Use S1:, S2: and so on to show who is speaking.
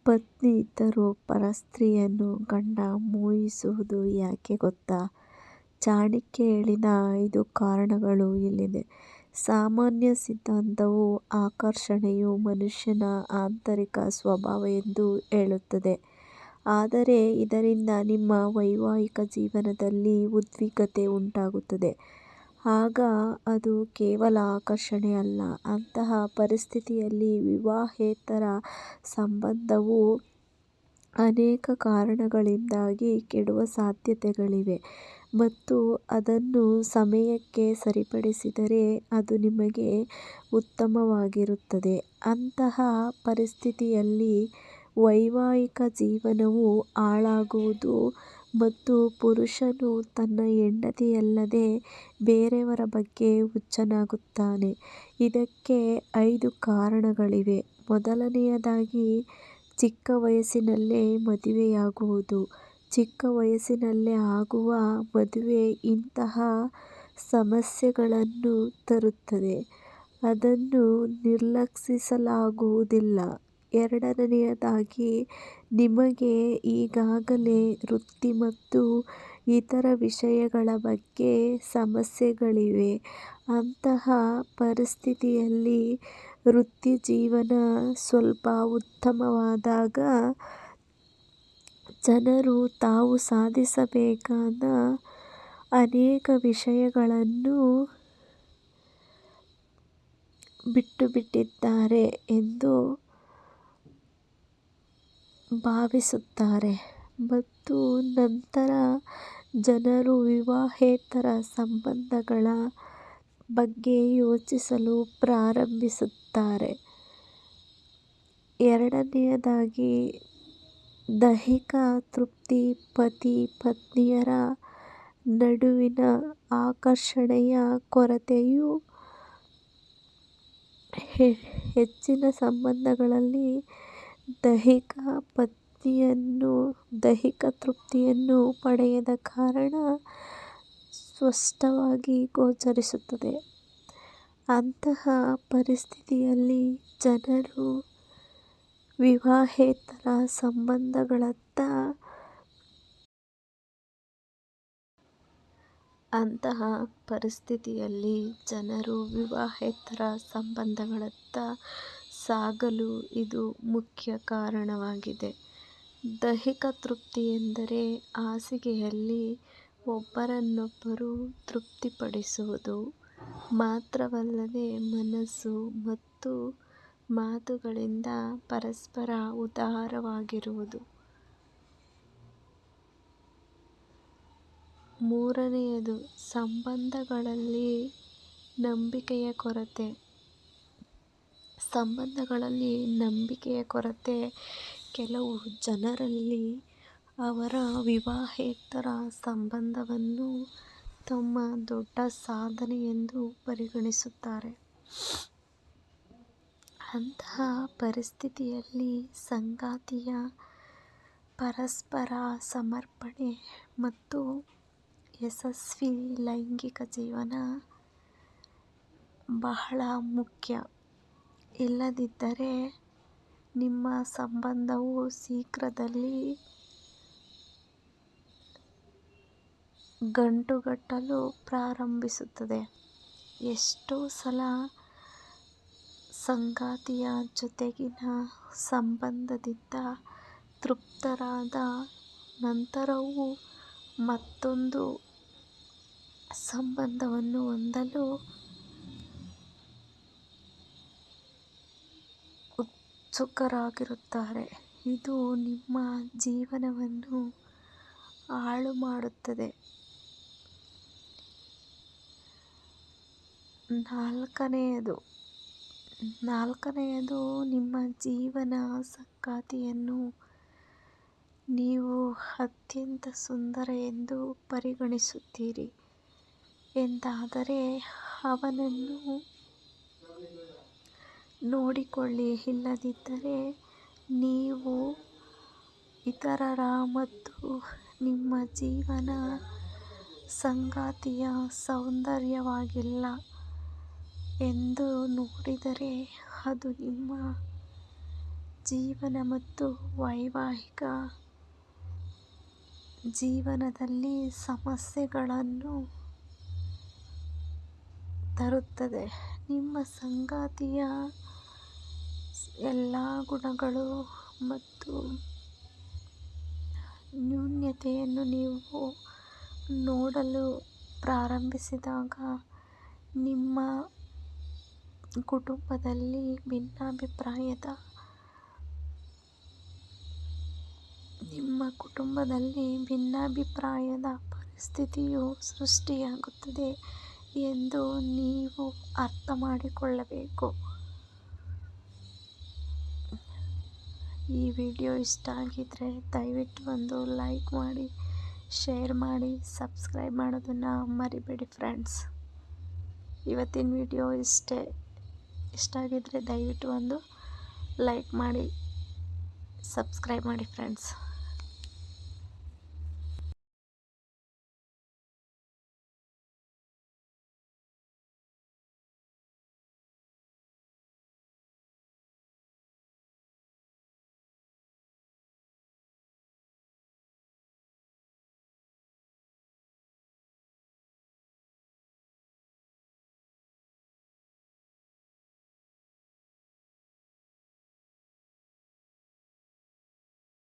S1: ಪತ್ನಿ ಇದ್ದರೂ ಪರಸ್ತ್ರೀಯನ್ನು ಗಂಡ ಮೋಹಿಸುವುದು ಯಾಕೆ ಗೊತ್ತಾ? ಚಾಣಕ್ಯ ಹೇಳಿದ 5 ಕಾರಣಗಳು ಇಲ್ಲಿದೆ. ಸಾಮಾನ್ಯ ಸಿದ್ಧಾಂತವು ಆಕರ್ಷಣೆಯು ಮನುಷ್ಯನ ಆಂತರಿಕ ಸ್ವಭಾವ ಎಂದು ಹೇಳುತ್ತದೆ. ಆದರೆ ಇದರಿಂದ ನಿಮ್ಮ ವೈವಾಹಿಕ ಜೀವನದಲ್ಲಿ ಉದ್ವಿಗ್ನತೆ ಉಂಟಾಗುತ್ತದೆ. ಆಗ ಅದು ಕೇವಲ ಆಕರ್ಷಣೆ ಅಲ್ಲ. ಅಂತಹ ಪರಿಸ್ಥಿತಿಯಲ್ಲಿ ವಿವಾಹೇತರ ಸಂಬಂಧವು ಅನೇಕ ಕಾರಣಗಳಿಂದಾಗಿ ಕೆಡುವ ಸಾಧ್ಯತೆಗಳಿವೆ ಮತ್ತು ಅದನ್ನು ಸಮಯಕ್ಕೆ ಸರಿಪಡಿಸಿದರೆ ಅದು ನಿಮಗೆ ಉತ್ತಮವಾಗಿರುತ್ತದೆ. ಅಂತಹ ಪರಿಸ್ಥಿತಿಯಲ್ಲಿ ವೈವಾಹಿಕ ಜೀವನವು ಹಾಳಾಗುವುದು ಮತ್ತು ಪುರುಷನು ತನ್ನ ಹೆಂಡತಿಯಲ್ಲದೆ ಬೇರೆಯವರ ಬಗ್ಗೆ ಹುಚ್ಚನಾಗುತ್ತಾನೆ. ಇದಕ್ಕೆ 5 ಕಾರಣಗಳಿವೆ. ಮೊದಲನೆಯದಾಗಿ, ಚಿಕ್ಕ ವಯಸ್ಸಿನಲ್ಲೇ ಮದುವೆಯಾಗುವುದು. ಚಿಕ್ಕ ವಯಸ್ಸಿನಲ್ಲೇ ಆಗುವ ಮದುವೆ ಇಂತಹ ಸಮಸ್ಯೆಗಳನ್ನು ತರುತ್ತದೆ. ಅದನ್ನು ನಿರ್ಲಕ್ಷಿಸಲಾಗುವುದಿಲ್ಲ. ಎರಡನೆಯದಾಗಿ, ನಿಮಗೆ ಈಗಾಗಲೇ ವೃತ್ತಿ ಮತ್ತು ಇತರ ವಿಷಯಗಳ ಬಗ್ಗೆ ಸಮಸ್ಯೆಗಳಿವೆ. ಅಂತಹ ಪರಿಸ್ಥಿತಿಯಲ್ಲಿ ವೃತ್ತಿಜೀವನ ಸ್ವಲ್ಪ ಉತ್ತಮವಾದಾಗ ಜನರು ತಾವು ಸಾಧಿಸಬೇಕಾದ ಅನೇಕ ವಿಷಯಗಳನ್ನು ಬಿಟ್ಟುಬಿಟ್ಟಿದ್ದಾರೆ ಎಂದು ಭಾವಿಸುತ್ತಾರೆ ಮತ್ತು ನಂತರ ಜನರು ವಿವಾಹೇತರ ಸಂಬಂಧಗಳ ಬಗ್ಗೆ ಯೋಚಿಸಲು ಪ್ರಾರಂಭಿಸುತ್ತಾರೆ. ಎರಡನೆಯದಾಗಿ, ದೈಹಿಕ ತೃಪ್ತಿ. ಪತಿ ಪತ್ನಿಯರ ನಡುವಿನ ಆಕರ್ಷಣೆಯ ಕೊರತೆಯು ಹೆಚ್ಚಿನ ಸಂಬಂಧಗಳಲ್ಲಿ ದೈಹಿಕ ತೃಪ್ತಿಯನ್ನು ಪಡೆಯದ ಕಾರಣ ಸ್ಪಷ್ಟವಾಗಿ ಗೋಚರಿಸುತ್ತದೆ. ಅಂತಹ ಪರಿಸ್ಥಿತಿಯಲ್ಲಿ ಜನರು ವಿವಾಹೇತರ ಸಂಬಂಧಗಳತ್ತ ಸಾಗಲು ಇದು ಮುಖ್ಯ ಕಾರಣವಾಗಿದೆ. ದೈಹಿಕ ತೃಪ್ತಿ ಎಂದರೆ ಹಾಸಿಗೆಯಲ್ಲಿ ಒಬ್ಬರನ್ನೊಬ್ಬರು ತೃಪ್ತಿಪಡಿಸುವುದು ಮಾತ್ರವಲ್ಲದೆ ಮನಸ್ಸು ಮತ್ತು ಮಾತುಗಳಿಂದ ಪರಸ್ಪರ ಉದಾರವಾಗಿರುವುದು. ಮೂರನೆಯದು, ಸಂಬಂಧಗಳಲ್ಲಿ ನಂಬಿಕೆಯ ಕೊರತೆ. ಕೆಲವು ಜನರಲ್ಲಿ ಅವರ ವಿವಾಹೇತರ ಸಂಬಂಧವನ್ನು ತಮ್ಮ ದೊಡ್ಡ ಸಾಧನೆ ಎಂದು ಪರಿಗಣಿಸುತ್ತಾರೆ. ಅಂತಹ ಪರಿಸ್ಥಿತಿಯಲ್ಲಿ ಸಂಗಾತಿಯ ಪರಸ್ಪರ ಸಮರ್ಪಣೆ ಮತ್ತು ಯಶಸ್ವಿ ಲೈಂಗಿಕ ಜೀವನ ಬಹಳ ಮುಖ್ಯ. ಇಲ್ಲದಿದ್ದರೆ ನಿಮ್ಮ ಸಂಬಂಧವು ಶೀಘ್ರದಲ್ಲೇ ಗಂಟುಗಟ್ಟಲು ಪ್ರಾರಂಭಿಸುತ್ತದೆ. ಎಷ್ಟೋ ಸಲ ಸಂಗಾತಿಯ ಜೊತೆಗಿನ ಸಂಬಂಧದಿಂದ ತೃಪ್ತರಾದ ನಂತರವೂ ಮತ್ತೊಂದು ಸಂಬಂಧವನ್ನು ಹೊಂದಲು ಉತ್ಸುಕರಾಗಿರುತ್ತಾರೆ. ಇದು ನಿಮ್ಮ ಜೀವನವನ್ನು ಹಾಳುಮಾಡುತ್ತದೆ. ನಾಲ್ಕನೆಯದು, ನಿಮ್ಮ ಜೀವನ ಸಂಗಾತಿಯನ್ನು ನೀವು ಅತ್ಯಂತ ಸುಂದರ ಎಂದು ಪರಿಗಣಿಸುತ್ತೀರಿ ಎಂದಾದರೆ ಅವನನ್ನು ನೋಡಿಕೊಳ್ಳಿ. ಇಲ್ಲದಿದ್ದರೆ ನೀವು ಇತರರ ಮತ್ತು ನಿಮ್ಮ ಜೀವನ ಸಂಗಾತಿಯ ಸೌಂದರ್ಯವಾಗಿಲ್ಲ ಎಂದು ನೋಡಿದರೆ ಅದು ನಿಮ್ಮ ಜೀವನ ಮತ್ತು ವೈವಾಹಿಕ ಜೀವನದಲ್ಲಿ ಸಮಸ್ಯೆಗಳನ್ನು ತರುತ್ತದೆ. ನಿಮ್ಮ ಸಂಗಾತಿಯ ಎಲ್ಲ ಗುಣಗಳು ಮತ್ತು ನ್ಯೂನತೆಯನ್ನು ನೀವು ನೋಡಲು ಪ್ರಾರಂಭಿಸಿದಾಗ ನಿಮ್ಮ ಕುಟುಂಬದಲ್ಲಿ ಭಿನ್ನಾಭಿಪ್ರಾಯದ ಪರಿಸ್ಥಿತಿಯು ಸೃಷ್ಟಿಯಾಗುತ್ತದೆ ಎಂದು ನೀವು ಅರ್ಥ ಮಾಡಿಕೊಳ್ಳಬೇಕು. ಈ ವಿಡಿಯೋ ಇಷ್ಟ ಆಗಿದ್ರೆ ದಯವಿಟ್ಟು ಒಂದು ಲೈಕ್ ಮಾಡಿ, ಶೇರ್ ಮಾಡಿ, ಸಬ್ಸ್ಕ್ರೈಬ್ ಮಾಡೋದನ್ನು ಮರಿಬೇಡಿ ಫ್ರೆಂಡ್ಸ್. ಇವತ್ತಿನ ವಿಡಿಯೋ ಇಷ್ಟ ಆಗಿದ್ರೆ ದಯವಿಟ್ಟು ಒಂದು ಲೈಕ್ ಮಾಡಿ, ಸಬ್ಸ್ಕ್ರೈಬ್ ಮಾಡಿ ಫ್ರೆಂಡ್ಸ್.